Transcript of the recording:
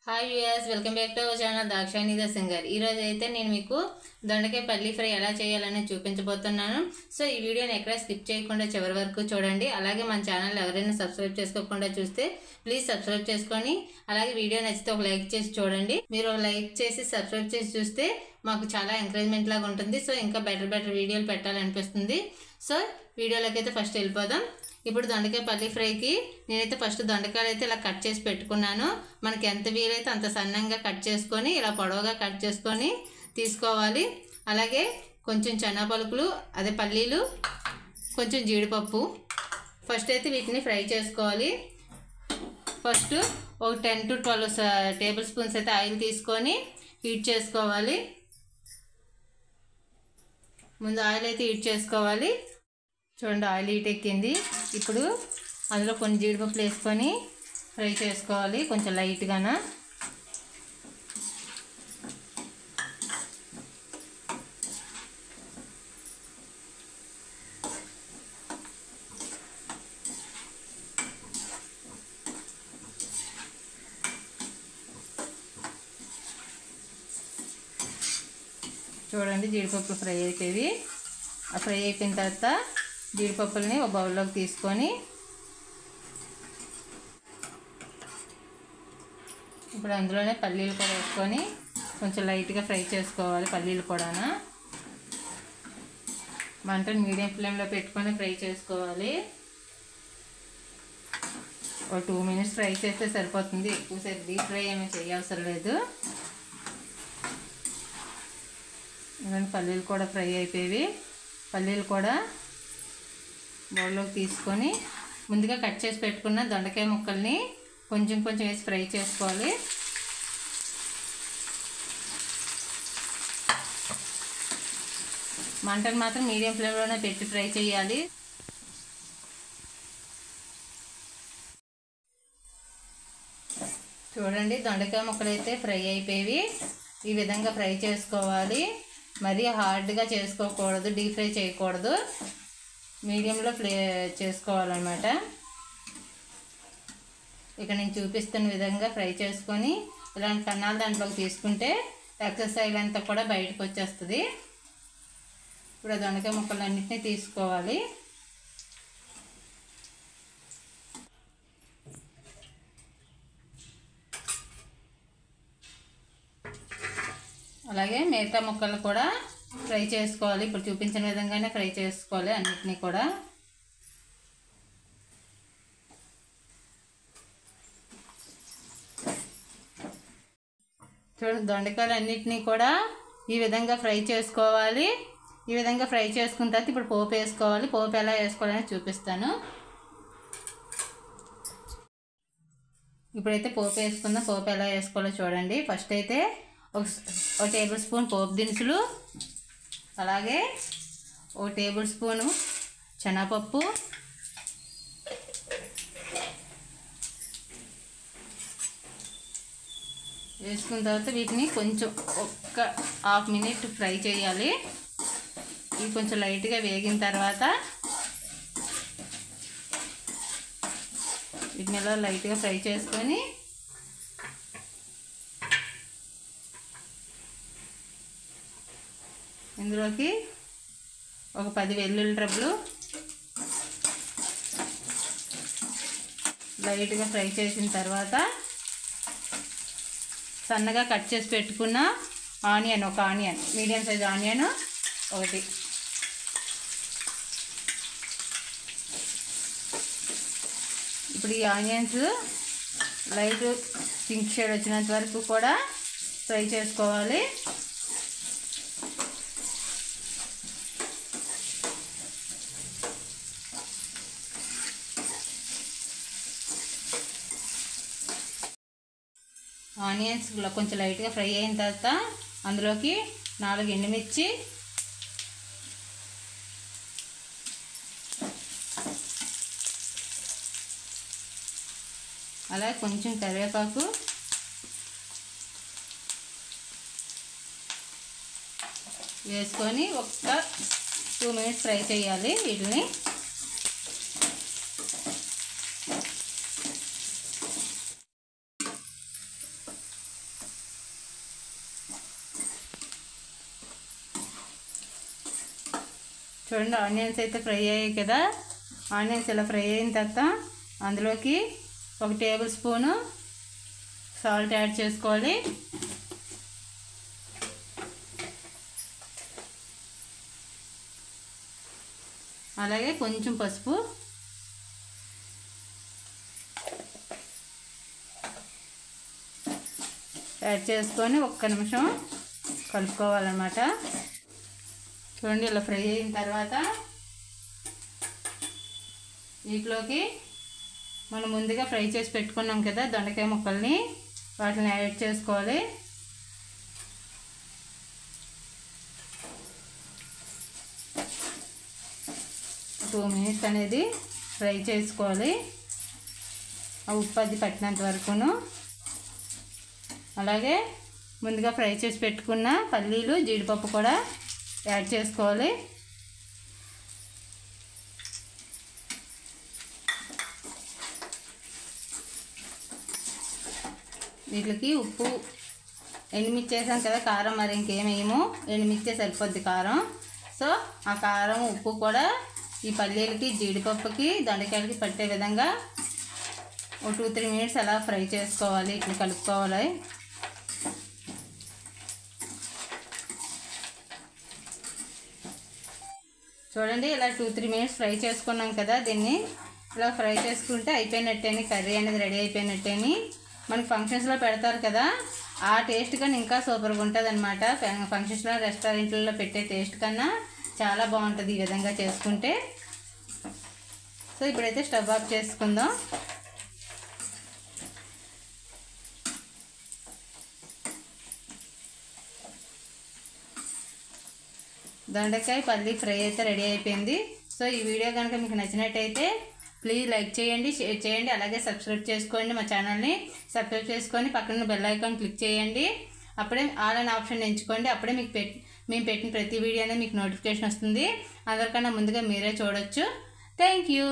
Hi viewers, welcome back to our channel Dakshayani the singer. ఈరోజు అయితే నేను మీకు దొండకాయ పల్లి ఫ్రై ఎలా చేయాలని చూపించబోతున్నాను. సో ఈ వీడియోని ఎక్కడ స్కిప్ చేయకుండా చివరి వరకు చూడండి. అలాగే మన ఛానల్ ఎవరైనా సబ్స్క్రైబ్ చేసుకోకుండా చూస్తే ప్లీజ్ సబ్స్క్రైబ్ చేసుకొని, అలాగే వీడియో నచ్చితే ఒక లైక్ చేసి చూడండి. మీరు లైక్ చేసి సబ్స్క్రైబ్ చేసి చూస్తే మాకు చాలా ఎంకరేజ్మెంట్ లాగా ఉంటుంది. సో ఇంకా బెటర్ వీడియోలు పెట్టాలనిపిస్తుంది. సో వీడియోలోకి అయితే ఫస్ట్ వెళ్ళిపోదాం. ఇప్పుడు దొండకాయ పల్లి ఫ్రైకి నేనైతే ఫస్ట్ దొండకాయలు అయితే ఇలా కట్ చేసి పెట్టుకున్నాను. మనకి ఎంత వీలైతే అంత సన్నంగా కట్ చేసుకొని ఇలా పొడవుగా కట్ చేసుకొని తీసుకోవాలి. అలాగే కొంచెం శనగపలుకులు, అదే పల్లీలు, కొంచెం జీడిపప్పు. ఫస్ట్ అయితే వీటిని ఫ్రై చేసుకోవాలి. ఫస్ట్ ఒక 10 to 12 టేబుల్ స్పూన్స్ అయితే ఆయిల్ తీసుకొని హీట్ చేసుకోవాలి. ముందు ఆయిల్ అయితే హీట్ చేసుకోవాలి. చూడండి, ఆయిల్ హీట్ ఎక్కింది. ఇప్పుడు అందులో కొన్ని జీడిపప్పులు వేసుకొని ఫ్రై చేసుకోవాలి కొంచెం లైట్గాన. చూడండి, జీడిపప్పులు ఫ్రై అయిపోయి. ఆ ఫ్రై అయిపోయిన తర్వాత జీడిపప్పులని ఒక బౌల్లోకి తీసుకొని ఇప్పుడు అందులోనే పల్లీలు కూడా వేసుకొని కొంచెం లైట్గా ఫ్రై చేసుకోవాలి. పల్లీలు కూడా మంటను మీడియం ఫ్లేమ్లో పెట్టుకొని ఫ్రై చేసుకోవాలి. ఒక 2 minutes ఫ్రై చేస్తే సరిపోతుంది. ఎక్కువసేపు డీప్ ఫ్రై ఏమీ చేయవసరం లేదు. ఇవన్నీ పల్లీలు కూడా ఫ్రై అయిపోయి. పల్లీలు కూడా బౌల్లోకి తీసుకొని ముందుగా కట్ చేసి పెట్టుకున్న దొండకాయ ముక్కల్ని కొంచెం వేసి ఫ్రై చేసుకోవాలి. మంటను మాత్రం మీడియం ఫ్లేమ్లోనే పెట్టి ఫ్రై చేయాలి. చూడండి, దొండకాయ ముక్కలు అయితే ఫ్రై అయిపోయి. ఈ విధంగా ఫ్రై చేసుకోవాలి. మరీ హార్డ్గా చేసుకోకూడదు, డీప్ ఫ్రై చేయకూడదు, మీడియంలో చేసుకోవాలన్నమాట. ఇక నేను చూపిస్తున్న విధంగా ఫ్రై చేసుకొని ఇలాంటి కన్నాలు దాంట్లోకి తీసుకుంటే ఎక్సెస్ ఆయిల్ అంతా కూడా బయటకు వచ్చేస్తుంది. ఇప్పుడు దొండకాయ ముక్కలన్నింటినీ తీసుకోవాలి. అలాగే మిగతా ముక్కలు కూడా ఫ్రై చేసుకోవాలి. ఇప్పుడు చూపించిన విధంగానే ఫ్రై చేసుకోవాలి అన్నిటినీ కూడా. చూడండి, దొండకాయలు అన్నిటినీ కూడా ఈ విధంగా ఫ్రై చేసుకోవాలి. ఈ విధంగా ఫ్రై చేసుకున్న తర్వాత ఇప్పుడు పోపు వేసుకోవాలి. పోపు ఎలా వేసుకోవాలని చూపిస్తాను. ఇప్పుడైతే పోపు వేసుకుందాం. పోపు ఎలా వేసుకోవాలో చూడండి. ఫస్ట్ అయితే ఒక టేబుల్ స్పూన్ పోపు దినుసులు, అలాగే ఒక టేబుల్ స్పూను శనగపప్పు, వేసుకున్న తర్వాత వీటిని కొంచెం ఒక్క 1/2 minute ఫ్రై చేయాలి. ఇవి కొంచెం లైట్గా వేగిన తర్వాత వీటిని ఇలా లైట్గా ఫ్రై చేసుకొని ఇందులోకి ఒక 10 వెల్లుల్లి రెబ్బలు లైట్గా ఫ్రై చేసిన తర్వాత సన్నగా కట్ చేసి పెట్టుకున్న ఆనియన్, ఒక ఆనియన్, మీడియం సైజ్ ఆనియన్ ఒకటి, ఇప్పుడు ఈ ఆనియన్స్ లైట్ పింక్ షేడ్ వచ్చినంత వరకు కూడా ఫ్రై చేసుకోవాలి. ఆనియన్స్ కొంచెం లైట్గా ఫ్రై అయిన తర్వాత అందులోకి 4 ఎండుమిర్చి, అలాగే కొంచెం కరివేపాకు, వేసుకొని ఒక 2 minutes ఫ్రై చేయాలి వీటిని. చూడండి ఆనియన్స్ అయితే ఫ్రై అయ్యాయి కదా. ఆనియన్స్ ఇలా ఫ్రై అయిన తర్వాత అందులోకి 1 టేబుల్ స్పూను సాల్ట్ యాడ్ చేసుకోవాలి. అలాగే కొంచెం పసుపు, యాడ్ చేసుకొని 1 నిమిషం కలుపుకోవాలన్నమాట. చూడండి ఇలా ఫ్రై అయిన తర్వాత వీటిలోకి మనం ముందుగా ఫ్రై చేసి పెట్టుకున్నాం కదా దొండకాయ ముక్కల్ని, వాటిని యాడ్ చేసుకోవాలి. టూ మినిట్స్ అనేది ఫ్రై చేసుకోవాలి, ఆ ఉప్పు అది పట్టినంత వరకును. అలాగే ముందుగా ఫ్రై చేసి పెట్టుకున్న పల్లీలు జీడిపప్పు కూడా యాడ్ చేసుకోవాలి. వీటికి ఉప్పు, ఎండుమిర్చి వేసాం కదా, కారం మరి ఇంకేమేమో, ఎండుమిర్చి సరిపోద్ది కారం. సో ఆ కారం ఉప్పు కూడా ఈ పల్లీలకి జీడిపప్పుకి దొండకాయలకి పట్టే విధంగా 2-3 మినిట్స్ అలా ఫ్రై చేసుకోవాలి, ఇట్లా కలుపుకోవాలి. చూడండి ఇలా 2-3 మినిట్స్ ఫ్రై చేసుకున్నాం కదా, దీన్ని ఇలా ఫ్రై చేసుకుంటే అయిపోయినట్టేని, కర్రీ అనేది రెడీ అయిపోయినట్టేని. మనకి ఫంక్షన్స్లో పెడతారు కదా, ఆ టేస్ట్ కానీ ఇంకా సూపర్గా ఉంటుంది అనమాట. ఫంక్షన్స్లో రెస్టారెంట్లలో పెట్టే టేస్ట్ కన్నా చాలా బాగుంటుంది ఈ విధంగా చేసుకుంటే. సో ఇప్పుడైతే స్టవ్ ఆఫ్ చేసుకుందాం. దొండకాయ పల్లి ఫ్రై అయితే రెడీ అయిపోయింది. సో ఈ వీడియో కనుక మీకు నచ్చినట్టయితే ప్లీజ్ లైక్ చేయండి, షేర్ చేయండి, అలాగే సబ్స్క్రైబ్ చేసుకోండి. మా ఛానల్ని సబ్స్క్రైబ్ చేసుకొని పక్కన బెల్ ఐకాన్ క్లిక్ చేయండి. అప్పుడే ఆల్ అనే ఆప్షన్ ఎంచుకోండి. అప్పుడే మీకు మేము పెట్టిన ప్రతి వీడియో అనేది మీకు నోటిఫికేషన్ వస్తుంది. అందరికన్నా ముందుగా మీరే చూడొచ్చు. Thank you.